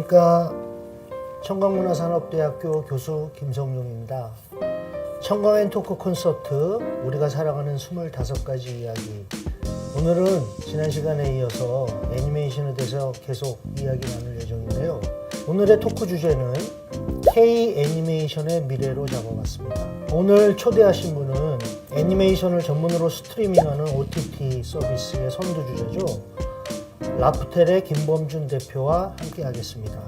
안녕하십니까. 청강문화산업대학교 교수 김성용입니다. 청강엔 토크 콘서트 우리가 사랑하는 25가지 이야기. 오늘은 지난 시간에 이어서 애니메이션에 대해서 계속 이야기 나눌 예정인데요. 오늘의 토크 주제는 K 애니메이션의 미래로 잡아봤습니다. 오늘 초대하신 분은 애니메이션을 전문으로 스트리밍하는 OTT 서비스의 선두주자죠. 라프텔의 김범준 대표와 함께 하겠습니다.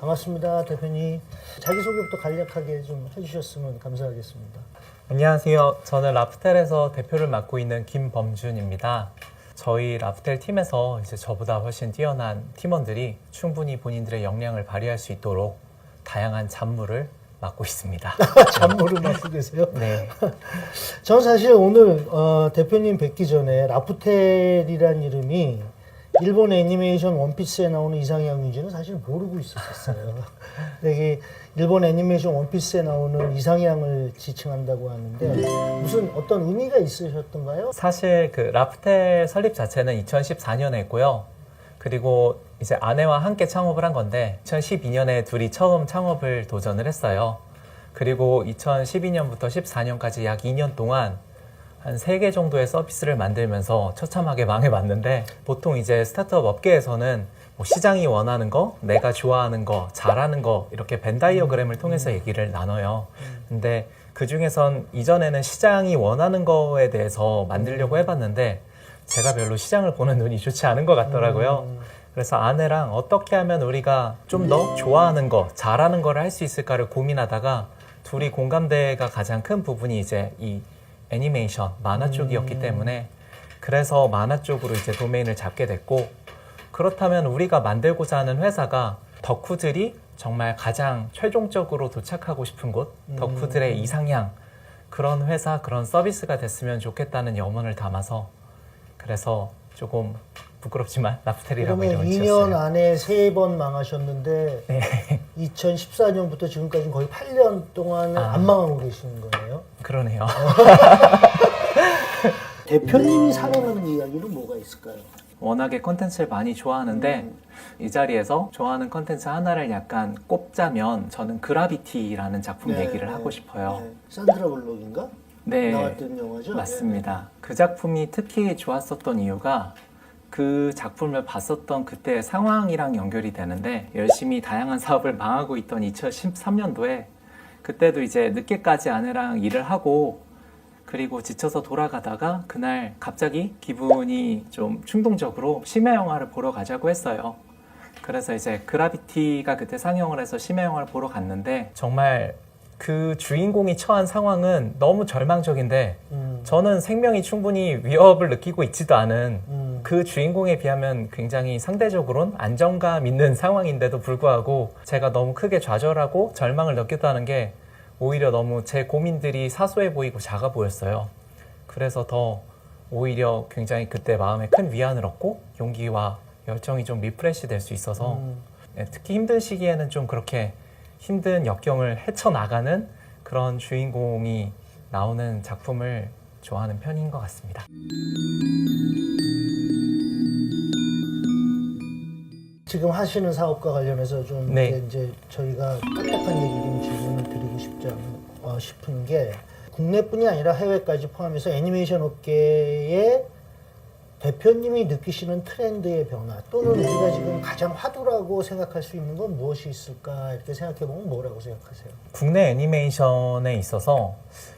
반갑습니다, 대표님. 자기소개부터 간략하게 좀 해주셨으면 감사하겠습니다. 안녕하세요. 저는 라프텔에서 대표를 맡고 있는 김범준입니다. 저희 라프텔 팀에서 이제 저보다 훨씬 뛰어난 팀원들이 충분히 본인들의 역량을 발휘할 수 있도록 다양한 잡무를 맡고 있습니다. 잡무를 맡고 계세요? 네. 저는 사실 오늘 대표님 뵙기 전에 라프텔이란 이름이 일본 애니메이션 원피스에 나오는 이상향 유지는 사실 모르고 있었어요. 근데 이게 일본 애니메이션 원피스에 나오는 이상향을 지칭한다고 하는데 무슨 어떤 의미가 있으셨던가요? 사실 그 라프텔 설립 자체는 2014년에 했고요. 그리고 이제 아내와 함께 창업을 한 건데 2012년에 둘이 처음 창업을 도전을 했어요. 그리고 2012년부터 14년까지 약 2년 동안 한 3개 정도의 서비스를 만들면서 처참하게 망해봤는데, 보통 이제 스타트업 업계에서는 뭐 시장이 원하는 거, 내가 좋아하는 거, 잘하는 거 이렇게 벤 다이어그램을 통해서 얘기를 나눠요. 근데 그 중에선 이전에는 시장이 원하는 거에 대해서 만들려고 해봤는데 제가 별로 시장을 보는 눈이 좋지 않은 것 같더라고요. 그래서 아내랑 어떻게 하면 우리가 좀 더 좋아하는 거, 잘하는 거를 할 수 있을까를 고민하다가 둘이 공감대가 가장 큰 부분이 이제 이 애니메이션, 만화 쪽이었기 때문에 그래서 만화 쪽으로 이제 도메인을 잡게 됐고, 그렇다면 우리가 만들고자 하는 회사가 덕후들이 정말 가장 최종적으로 도착하고 싶은 곳, 덕후들의 이상향, 그런 회사, 그런 서비스가 됐으면 좋겠다는 염원을 담아서, 그래서 조금 부끄럽지만 라프텔이라고 그러면 이름을 2년 지었어요. 안에 3번 망하셨는데 네. 2014년부터 지금까지는 거의 8년 동안 안 망하고 계시는 거예요? 그러네요. 대표님이 사랑하는 이야기는 뭐가 있을까요? 워낙에 컨텐츠를 많이 좋아하는데 이 자리에서 좋아하는 컨텐츠 하나를 약간 꼽자면 저는 그라비티라는 작품 얘기를 하고 싶어요. 네. 산드라 블록인가? 네, 나왔던 영화죠? 맞습니다. 그 작품이 특히 좋았었던 이유가 그 작품을 봤었던 그때의 상황이랑 연결이 되는데, 열심히 다양한 사업을 망하고 있던 2013년도에 그때도 이제 늦게까지 아내랑 일을 하고 그리고 지쳐서 돌아가다가 그날 갑자기 기분이 좀 충동적으로 심야 영화를 보러 가자고 했어요. 그래서 이제 그라비티가 그때 상영을 해서 심야 영화를 보러 갔는데, 정말 그 주인공이 처한 상황은 너무 절망적인데 저는 생명이 충분히 위협을 느끼고 있지도 않은 그 주인공에 비하면 굉장히 상대적으로는 안정감 있는 상황인데도 불구하고 제가 너무 크게 좌절하고 절망을 느꼈다는 게 오히려 너무 제 고민들이 사소해 보이고 작아 보였어요. 그래서 더 오히려 굉장히 그때 마음에 큰 위안을 얻고 용기와 열정이 좀 리프레시 될 수 있어서 특히 힘든 시기에는 좀 그렇게 힘든 역경을 헤쳐나가는 그런 주인공이 나오는 작품을 좋아하는 편인 것 같습니다. 지금 하시는 사업과 관련해서 좀 네. 이제 저희가 딱딱한 얘기 좀 질문을 드리고 싶은 게, 국내뿐이 아니라 해외까지 포함해서 애니메이션 업계의 대표님이 느끼시는 트렌드의 변화, 또는 우리가 지금 가장 화두라고 생각할 수 있는 건 무엇이 있을까, 이렇게 생각해보면 뭐라고 생각하세요? 국내 애니메이션에 있어서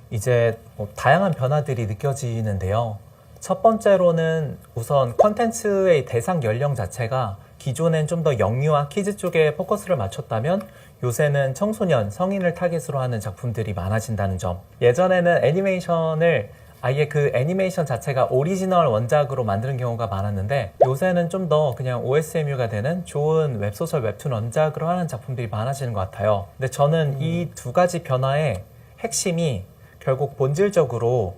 이제 뭐 다양한 변화들이 느껴지는데요. 첫 번째로는 우선 컨텐츠의 대상 연령 자체가 기존엔 좀 더 영유아 키즈 쪽에 포커스를 맞췄다면 요새는 청소년, 성인을 타겟으로 하는 작품들이 많아진다는 점. 예전에는 애니메이션을 아예 그 애니메이션 자체가 오리지널 원작으로 만드는 경우가 많았는데 요새는 좀 더 그냥 OSMU가 되는 좋은 웹소설, 웹툰 원작으로 하는 작품들이 많아지는 것 같아요. 근데 저는 이 두 가지 변화의 핵심이 결국 본질적으로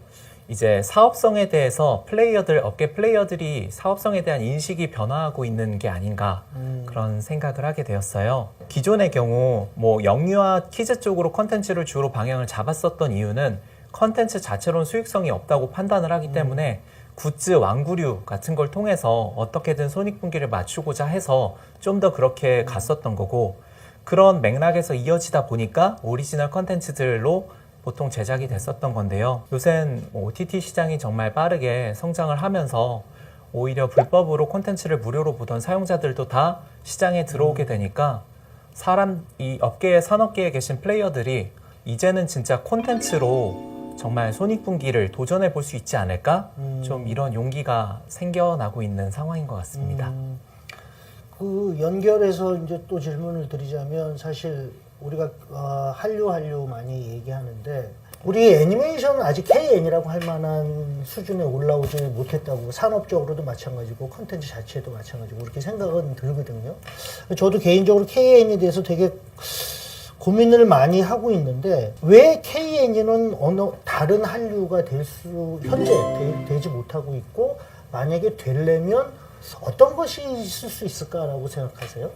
이제 사업성에 대해서 업계 플레이어들이 사업성에 대한 인식이 변화하고 있는 게 아닌가 그런 생각을 하게 되었어요. 기존의 경우 뭐 영유아 키즈 쪽으로 컨텐츠를 주로 방향을 잡았었던 이유는 컨텐츠 자체로는 수익성이 없다고 판단을 하기 때문에 굿즈 완구류 같은 걸 통해서 어떻게든 손익분기를 맞추고자 해서 좀 더 그렇게 갔었던 거고, 그런 맥락에서 이어지다 보니까 오리지널 컨텐츠들로 보통 제작이 됐었던 건데요. 요새는 OTT 시장이 정말 빠르게 성장을 하면서 오히려 불법으로 콘텐츠를 무료로 보던 사용자들도 다 시장에 들어오게 되니까 이 업계의 산업계에 계신 플레이어들이 이제는 진짜 콘텐츠로 정말 손익분기를 도전해 볼 수 있지 않을까? 좀 이런 용기가 생겨나고 있는 상황인 것 같습니다. 그 연결해서 이제 또 질문을 드리자면 사실 우리가 한류 많이 얘기하는데 우리 애니메이션은 아직 KN이라고 할 만한 수준에 올라오지 못했다고, 산업적으로도 마찬가지고 컨텐츠 자체도 마찬가지고 그렇게 생각은 들거든요. 저도 개인적으로 KN에 대해서 되게 고민을 많이 하고 있는데 왜 KN은 다른 한류가 현재 되지 못하고 있고, 만약에 되려면 어떤 것이 있을 수 있을까라고 생각하세요?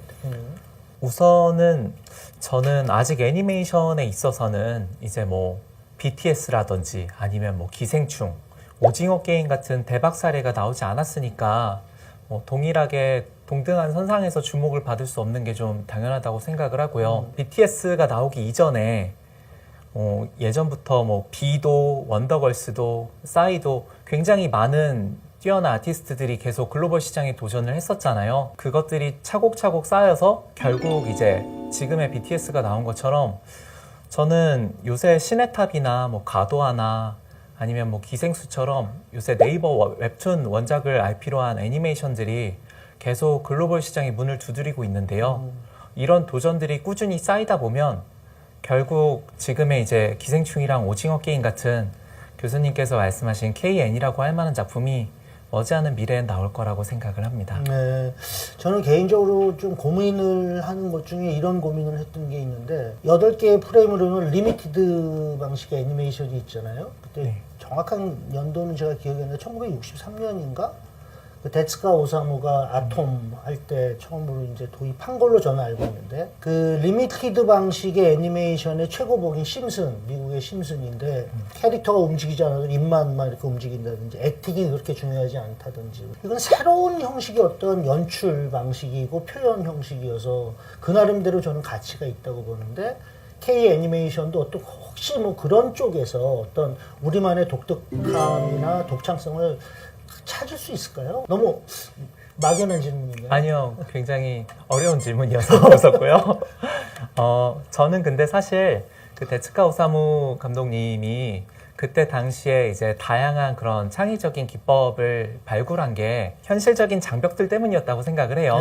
우선은 저는 아직 애니메이션에 있어서는 이제 뭐 BTS라든지 아니면 뭐 기생충, 오징어 게임 같은 대박 사례가 나오지 않았으니까 뭐 동일하게 동등한 선상에서 주목을 받을 수 없는 게 좀 당연하다고 생각을 하고요. BTS가 나오기 이전에 예전부터 뭐 B도, 원더걸스도, 싸이도 굉장히 많은 뛰어난 아티스트들이 계속 글로벌 시장에 도전을 했었잖아요. 그것들이 차곡차곡 쌓여서 결국 이제 지금의 BTS가 나온 것처럼 저는 요새 시네탑이나 뭐 가도하나 아니면 뭐 기생수처럼 요새 네이버 웹툰 원작을 IP로 한 애니메이션들이 계속 글로벌 시장에 문을 두드리고 있는데요. 이런 도전들이 꾸준히 쌓이다 보면 결국 지금의 이제 기생충이랑 오징어 게임 같은 교수님께서 말씀하신 KN이라고 할 만한 작품이 머지않은 미래엔 나올 거라고 생각을 합니다. 네, 저는 개인적으로 좀 고민을 하는 것 중에 이런 고민을 했던 게 있는데 8개의 프레임으로는 리미티드 방식의 애니메이션이 있잖아요. 그때 네. 정확한 연도는 제가 기억이 안 나는데 1963년인가? 그 데츠카 오사무가 아톰 할 때 처음으로 이제 도입한 걸로 저는 알고 있는데, 그 리미티드 방식의 애니메이션의 최고봉인 심슨, 미국의 심슨인데 캐릭터가 움직이지 않아도 입만만 이렇게 움직인다든지 액팅이 그렇게 중요하지 않다든지, 이건 새로운 형식의 어떤 연출 방식이고 표현 형식이어서 그 나름대로 저는 가치가 있다고 보는데, K 애니메이션도 혹시 뭐 그런 쪽에서 어떤 우리만의 독특함이나 독창성을 찾을 수 있을까요? 너무 막연한 질문인가요? 아니요, 굉장히 어려운 질문이어서 웃었고요. 저는 근데 사실 그 데츠카 오사무 감독님이 그때 당시에 이제 다양한 그런 창의적인 기법을 발굴한 게 현실적인 장벽들 때문이었다고 생각을 해요.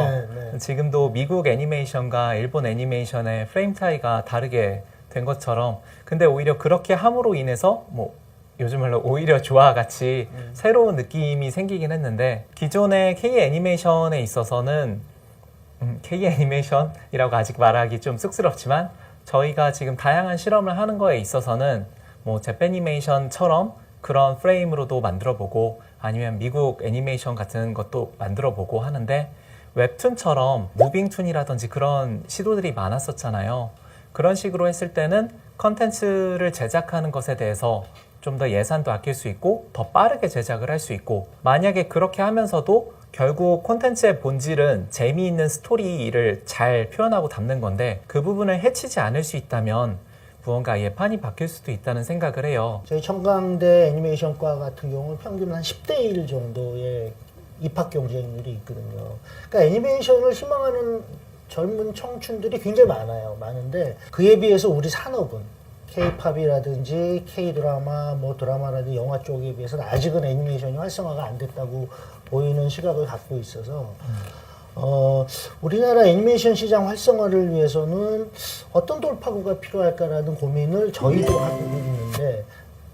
네. 지금도 미국 애니메이션과 일본 애니메이션의 프레임 차이가 다르게 된 것처럼, 근데 오히려 그렇게 함으로 인해서 뭐 요즘 말로 오히려 좋아 같이 새로운 느낌이 생기긴 했는데, 기존의 K 애니메이션에 있어서는 K 애니메이션이라고 아직 말하기 좀 쑥스럽지만 저희가 지금 다양한 실험을 하는 거에 있어서는 뭐 재패니메이션처럼 그런 프레임으로도 만들어보고 아니면 미국 애니메이션 같은 것도 만들어보고 하는데, 웹툰처럼 무빙툰이라든지 그런 시도들이 많았었잖아요. 그런 식으로 했을 때는 컨텐츠를 제작하는 것에 대해서 좀 더 예산도 아낄 수 있고 더 빠르게 제작을 할 수 있고, 만약에 그렇게 하면서도 결국 콘텐츠의 본질은 재미있는 스토리를 잘 표현하고 담는 건데 그 부분을 해치지 않을 수 있다면 무언가 아예 판이 바뀔 수도 있다는 생각을 해요. 저희 청강대 애니메이션과 같은 경우는 평균 한 10대 1 정도의 입학 경쟁률이 있거든요. 그러니까 애니메이션을 희망하는 젊은 청춘들이 굉장히 많은데 그에 비해서 우리 산업은 K-팝이라든지 K-드라마, 뭐 드라마라든지 영화 쪽에 비해서는 아직은 애니메이션이 활성화가 안 됐다고 보이는 시각을 갖고 있어서 우리나라 애니메이션 시장 활성화를 위해서는 어떤 돌파구가 필요할까라는 고민을 저희도 하고 있는데,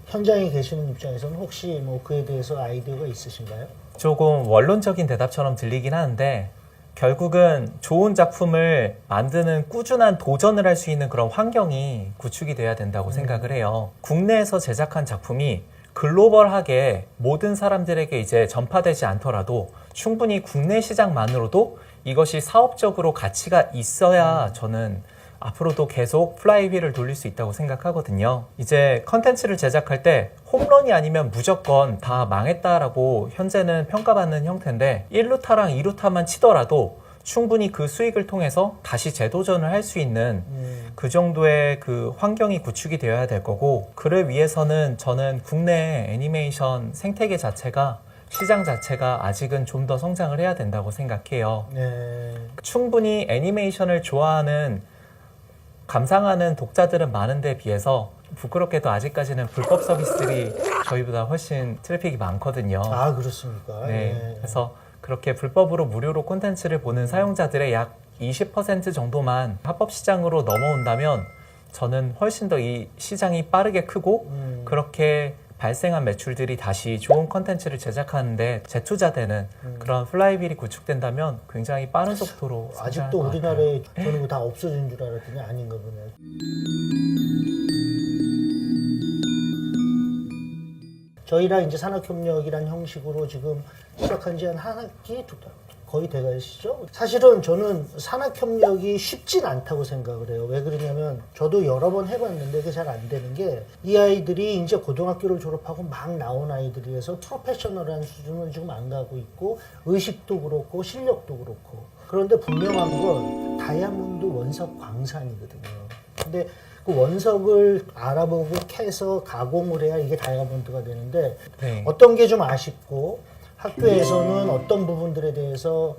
현장에 계시는 입장에서는 혹시 뭐 그에 대해서 아이디어가 있으신가요? 조금 원론적인 대답처럼 들리긴 하는데 결국은 좋은 작품을 만드는 꾸준한 도전을 할 수 있는 그런 환경이 구축이 돼야 된다고 생각을 해요. 국내에서 제작한 작품이 글로벌하게 모든 사람들에게 이제 전파되지 않더라도 충분히 국내 시장만으로도 이것이 사업적으로 가치가 있어야 저는 앞으로도 계속 플라이휠을 돌릴 수 있다고 생각하거든요. 이제 컨텐츠를 제작할 때 홈런이 아니면 무조건 다 망했다라고 현재는 평가받는 형태인데 1루타랑 2루타만 치더라도 충분히 그 수익을 통해서 다시 재도전을 할 수 있는 그 정도의 그 환경이 구축이 되어야 될 거고, 그를 위해서는 저는 국내 애니메이션 생태계 자체가, 시장 자체가 아직은 좀 더 성장을 해야 된다고 생각해요. 네. 충분히 애니메이션을 좋아하는, 감상하는 독자들은 많은데 비해서 부끄럽게도 아직까지는 불법 서비스들이 저희보다 훨씬 트래픽이 많거든요. 아, 그렇습니까? 네. 그래서 그렇게 불법으로 무료로 콘텐츠를 보는 사용자들의 약 20% 정도만 합법 시장으로 넘어온다면 저는 훨씬 더 이 시장이 빠르게 크고 그렇게 발생한 매출들이 다시 좋은 콘텐츠를 제작하는데 재투자되는 그런 플라이휠이 구축된다면 굉장히 빠른 속도로 성장할 아직도 것 우리나라에 같아요. 그런 거 다 없어진 줄 알았더니 아닌가 보네요. 저희랑 이제 산학협력이란 형식으로 지금 시작한 지 한 학기 거의 돼가시죠? 사실은 저는 산학협력이 쉽진 않다고 생각을 해요. 왜 그러냐면 저도 여러 번 해봤는데 그게 잘 안 되는 게, 이 아이들이 이제 고등학교를 졸업하고 막 나온 아이들이라서 프로페셔널한 수준은 지금 안 가고 있고, 의식도 그렇고 실력도 그렇고. 그런데 분명한 건 다이아몬드 원석 광산이거든요. 근데 그 원석을 알아보고 캐서 가공을 해야 이게 다이아몬드가 되는데, 네. 어떤 게 좀 아쉽고, 학교에서는 어떤 부분들에 대해서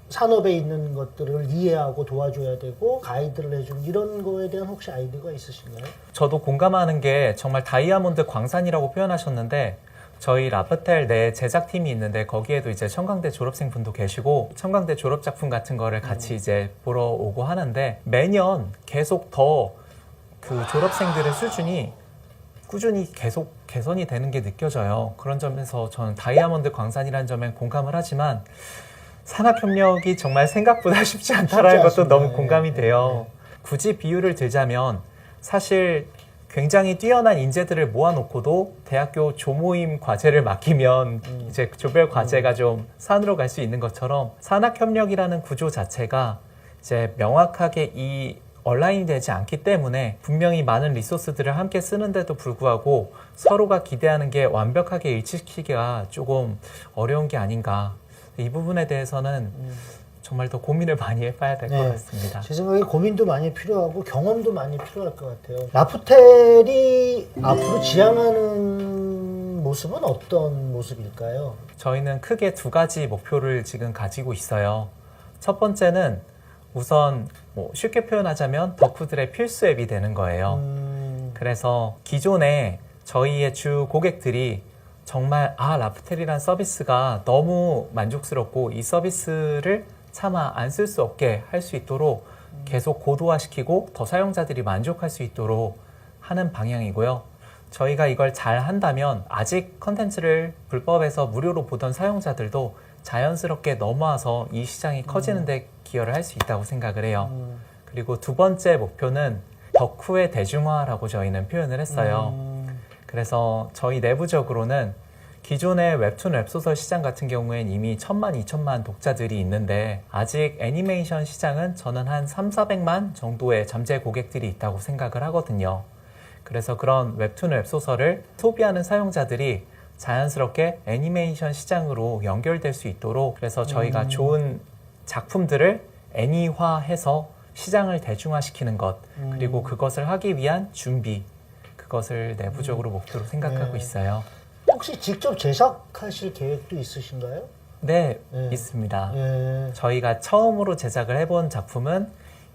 산업에 있는 것들을 이해하고 도와줘야 되고 가이드를 해주는 이런 거에 대한 혹시 아이디어가 있으신가요? 저도 공감하는 게, 정말 다이아몬드 광산이라고 표현하셨는데 저희 라프텔 내 제작팀이 있는데 거기에도 이제 청강대 졸업생 분도 계시고 청강대 졸업 작품 같은 거를 같이 이제 보러 오고 하는데, 매년 계속 더 그 졸업생들의 수준이 꾸준히 계속 개선이 되는 게 느껴져요. 그런 점에서 저는 다이아몬드 광산이라는 점에 공감을 하지만 산학협력이 정말 생각보다 쉽지 않다라는 것도 않습니다. 너무 공감이 돼요. 굳이 비유를 들자면 사실 굉장히 뛰어난 인재들을 모아놓고도 대학교 조모임 과제를 맡기면 이제 조별 과제가 좀 산으로 갈 수 있는 것처럼, 산학협력이라는 구조 자체가 이제 명확하게 이 온라인이 되지 않기 때문에 분명히 많은 리소스들을 함께 쓰는데도 불구하고 서로가 기대하는 게 완벽하게 일치시키기가 조금 어려운 게 아닌가. 이 부분에 대해서는 정말 더 고민을 많이 해봐야 될 것 같습니다. 제 생각에 고민도 많이 필요하고 경험도 많이 필요할 것 같아요. 라프텔이 앞으로 지향하는 모습은 어떤 모습일까요? 저희는 크게 두 가지 목표를 지금 가지고 있어요. 첫 번째는 우선 뭐 쉽게 표현하자면 덕후들의 필수 앱이 되는 거예요. 그래서 기존에 저희의 주 고객들이 정말 라프텔이란 서비스가 너무 만족스럽고 이 서비스를 차마 안 쓸 수 없게 할 수 있도록 계속 고도화시키고 더 사용자들이 만족할 수 있도록 하는 방향이고요. 저희가 이걸 잘 한다면 아직 컨텐츠를 불법에서 무료로 보던 사용자들도 자연스럽게 넘어와서 이 시장이 커지는 데 기여를 할 수 있다고 생각을 해요. 그리고 두 번째 목표는 덕후의 대중화라고 저희는 표현을 했어요. 그래서 저희 내부적으로는 기존의 웹툰 웹소설 시장 같은 경우엔 이미 1000만, 2000만 독자들이 있는데 아직 애니메이션 시장은 저는 한 300~400만 정도의 잠재 고객들이 있다고 생각을 하거든요. 그래서 그런 웹툰 웹소설을 소비하는 사용자들이 자연스럽게 애니메이션 시장으로 연결될 수 있도록, 그래서 저희가 좋은 작품들을 애니화해서 시장을 대중화시키는 것, 그리고 그것을 하기 위한 준비, 그것을 내부적으로 목표로 생각하고 있어요. 혹시 직접 제작하실 계획도 있으신가요? 네, 있습니다. 저희가 처음으로 제작을 해본 작품은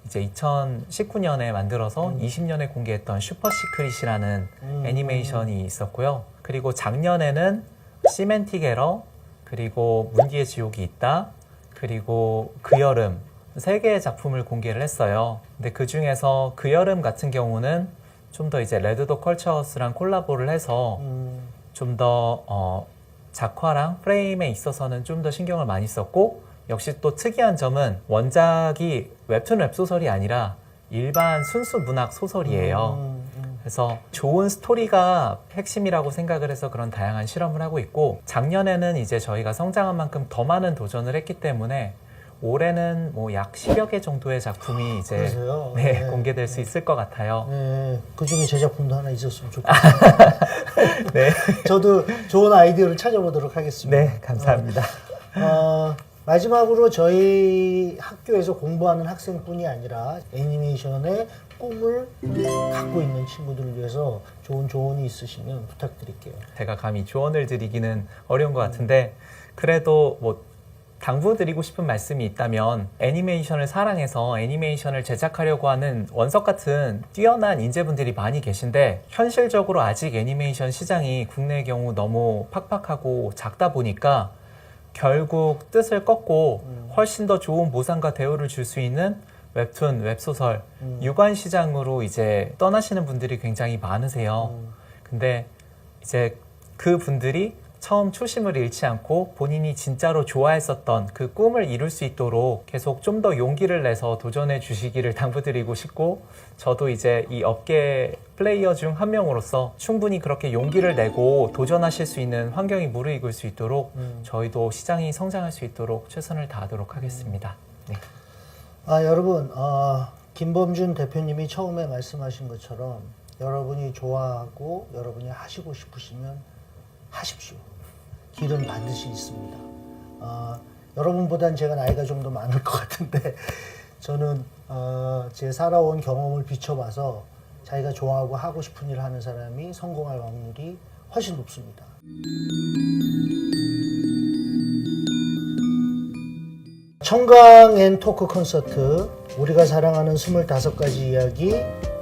이제 2019년에 만들어서 20년에 공개했던 슈퍼시크릿이라는 애니메이션이 있었고요. 그리고 작년에는 시멘틱 에러, 그리고 문디의 지옥이 있다, 그리고 그 여름, 3개의 작품을 공개를 했어요. 근데 그 중에서 그 여름 같은 경우는 좀 더 이제 레드독 컬처스랑 콜라보를 해서 좀 더 작화랑 프레임에 있어서는 좀 더 신경을 많이 썼고, 역시 또 특이한 점은 원작이 웹툰 웹소설이 아니라 일반 순수 문학 소설이에요. 그래서 좋은 스토리가 핵심이라고 생각을 해서 그런 다양한 실험을 하고 있고, 작년에는 이제 저희가 성장한 만큼 더 많은 도전을 했기 때문에 올해는 뭐 약 10여 개 정도의 작품이 이제 그러세요? 네, 공개될 수 있을 것 같아요. 네, 그 중에 제 작품도 하나 있었으면 좋겠어요. 네. 저도 좋은 아이디어를 찾아보도록 하겠습니다. 네, 감사합니다. 마지막으로 저희 학교에서 공부하는 학생뿐이 아니라 애니메이션의 꿈을 갖고 있는 친구들을 위해서 좋은 조언이 있으시면 부탁드릴게요. 제가 감히 조언을 드리기는 어려운 것 같은데 그래도 뭐 당부드리고 싶은 말씀이 있다면 애니메이션을 사랑해서 애니메이션을 제작하려고 하는 원석 같은 뛰어난 인재분들이 많이 계신데 현실적으로 아직 애니메이션 시장이 국내의 경우 너무 팍팍하고 작다 보니까 결국 뜻을 꺾고 훨씬 더 좋은 보상과 대우를 줄 수 있는 웹툰, 웹소설, 유관 시장으로 이제 떠나시는 분들이 굉장히 많으세요. 근데 이제 그 분들이 처음 초심을 잃지 않고 본인이 진짜로 좋아했었던 그 꿈을 이룰 수 있도록 계속 좀 더 용기를 내서 도전해 주시기를 당부드리고 싶고 저도 이제 이 업계 플레이어 중 한 명으로서 충분히 그렇게 용기를 내고 도전하실 수 있는 환경이 무르익을 수 있도록 저희도 시장이 성장할 수 있도록 최선을 다하도록 하겠습니다. 네. 여러분, 김범준 대표님이 처음에 말씀하신 것처럼 여러분이 좋아하고 여러분이 하시고 싶으시면 하십시오. 길은 반드시 있습니다. 여러분보단 제가 나이가 좀 더 많을 것 같은데 저는 제 살아온 경험을 비춰봐서 자기가 좋아하고 하고 싶은 일을 하는 사람이 성공할 확률이 훨씬 높습니다. 청강 앤 토크 콘서트 우리가 사랑하는 25가지 이야기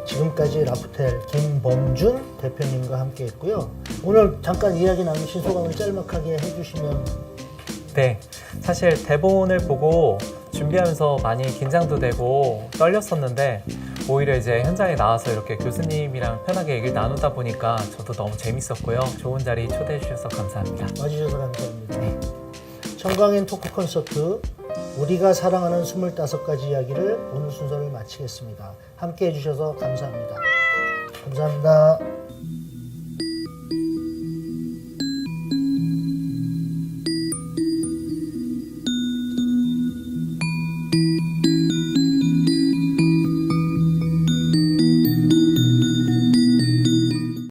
지금까지 라프텔 김범준 대표님과 함께 했고요. 오늘 잠깐 이야기 나누신 소감을 짤막하게 해주시면. 네, 사실 대본을 보고 준비하면서 많이 긴장도 되고 떨렸었는데 오히려 이제 현장에 나와서 이렇게 교수님이랑 편하게 얘기를 나누다 보니까 저도 너무 재밌었고요. 좋은 자리 초대해 주셔서 감사합니다. 와주셔서 감사합니다. 네. 청강 앤 토크 콘서트 우리가 사랑하는 25가지 이야기를 오늘 순서를 마치겠습니다. 함께 해주셔서 감사합니다. 감사합니다.